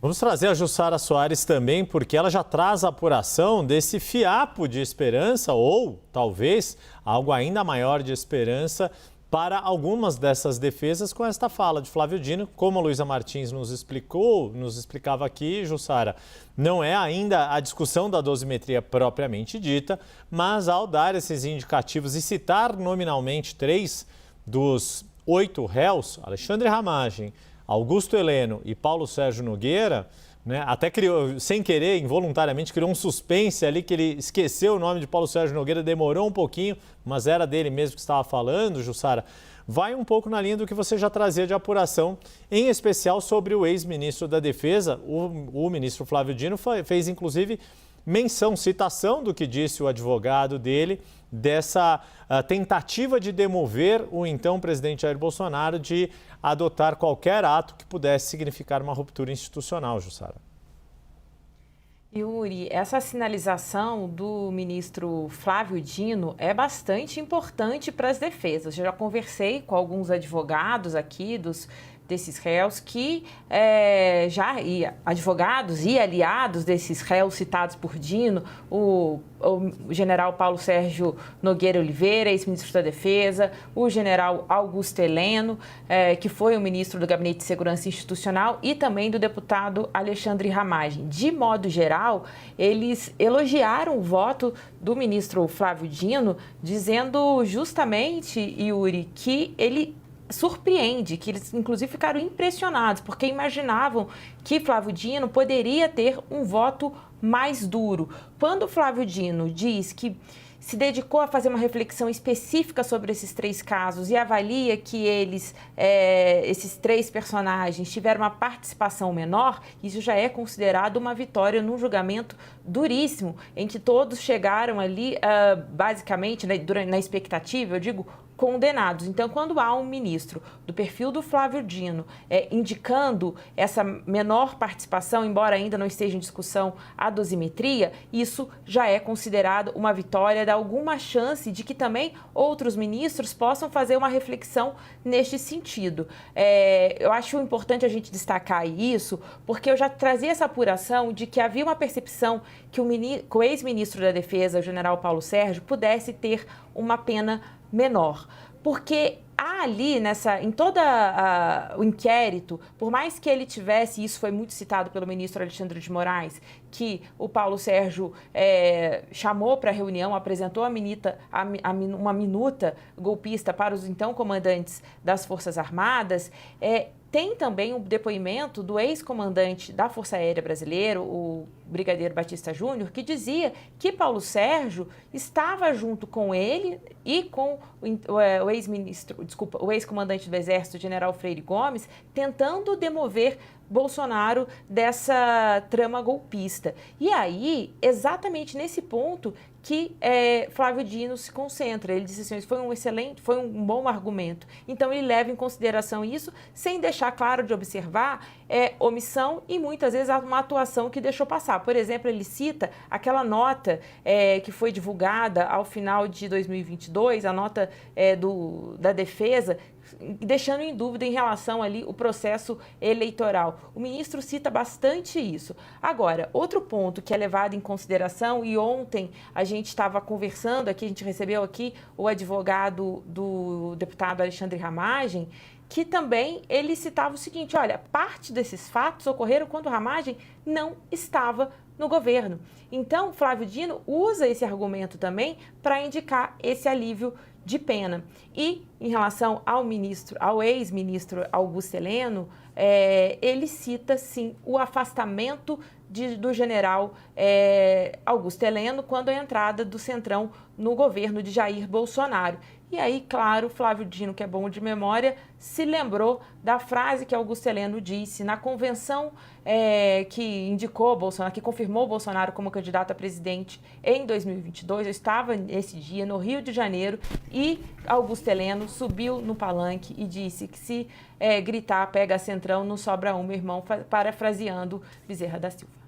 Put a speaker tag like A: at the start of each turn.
A: Vamos trazer a Jussara Soares também, porque ela já traz a apuração desse fiapo de esperança, ou talvez algo ainda maior de esperança para algumas dessas defesas com esta fala de Flávio Dino. Como a Luísa Martins nos explicava aqui, Jussara, não é ainda a discussão da dosimetria propriamente dita, mas ao dar esses indicativos e citar nominalmente 3 dos 8 réus, Alexandre Ramagem, Augusto Heleno e Paulo Sérgio Nogueira, né, até criou, sem querer, involuntariamente, criou um suspense ali que ele esqueceu o nome de Paulo Sérgio Nogueira, demorou um pouquinho, mas era dele mesmo que estava falando, Jussara. Vai um pouco na linha do que você já trazia de apuração, em especial sobre o ex-ministro da Defesa. O ministro Flávio Dino fez, inclusive, citação do que disse o advogado dele, dessa tentativa de demover o então presidente Jair Bolsonaro de adotar qualquer ato que pudesse significar uma ruptura institucional, Jussara.
B: Yuri, essa sinalização do ministro Flávio Dino é bastante importante para as defesas. Eu já conversei com alguns advogados aqui desses réus que advogados e aliados desses réus citados por Dino, o general Paulo Sérgio Nogueira Oliveira, ex-ministro da Defesa, o general Augusto Heleno, que foi o ministro do Gabinete de Segurança Institucional, e também do deputado Alexandre Ramagem. De modo geral, eles elogiaram o voto do ministro Flávio Dino, dizendo justamente, Yuri, que ele surpreende, que eles inclusive ficaram impressionados, porque imaginavam que Flávio Dino poderia ter um voto mais duro. Quando Flávio Dino diz que se dedicou a fazer uma reflexão específica sobre esses 3 casos e avalia que esses 3 personagens tiveram uma participação menor, isso já é considerado uma vitória num julgamento duríssimo, em que todos chegaram ali, basicamente, na expectativa, eu digo, condenados. Então, quando há um ministro do perfil do Flávio Dino indicando essa menor participação, embora ainda não esteja em discussão a dosimetria, isso já é considerado uma vitória, dá alguma chance de que também outros ministros possam fazer uma reflexão neste sentido. Eu acho importante a gente destacar isso, porque eu já trazia essa apuração de que havia uma percepção que o ex-ministro da Defesa, o general Paulo Sérgio, pudesse ter uma pena menor, porque há ali, em todo o inquérito, por mais que ele tivesse, isso foi muito citado pelo ministro Alexandre de Moraes, que o Paulo Sérgio chamou para a reunião, apresentou uma minuta golpista para os então comandantes das Forças Armadas, tem também o depoimento do ex-comandante da Força Aérea Brasileira, o Brigadeiro Batista Júnior, que dizia que Paulo Sérgio estava junto com ele e com o ex-comandante do Exército, general Freire Gomes, tentando demover Bolsonaro dessa trama golpista. E aí, exatamente nesse ponto que Flávio Dino se concentra. Ele disse assim, isso foi um bom argumento. Então, ele leva em consideração isso, sem deixar claro de observar omissão e, muitas vezes, uma atuação que deixou passar. Por exemplo, ele cita aquela nota que foi divulgada ao final de 2022, a nota da defesa, deixando em dúvida em relação ali o processo eleitoral. O ministro cita bastante isso. Agora, outro ponto que é levado em consideração, e ontem a gente estava conversando aqui, a gente recebeu aqui o advogado do deputado Alexandre Ramagem, que também ele citava o seguinte, olha, parte desses fatos ocorreram quando Ramagem não estava no governo. Então, Flávio Dino usa esse argumento também para indicar esse alívio de pena. E em relação ao ex-ministro Augusto Heleno, ele cita, sim, o afastamento do general Augusto Heleno quando a entrada do Centrão no governo de Jair Bolsonaro. E aí, claro, Flávio Dino, que é bom de memória, se lembrou da frase que Augusto Heleno disse na convenção que indicou Bolsonaro, que confirmou Bolsonaro como candidato a presidente em 2022. Eu estava nesse dia no Rio de Janeiro e Augusto Heleno subiu no palanque e disse que se gritar pega Centrão, não sobra um, meu irmão, parafraseando Bezerra da Silva.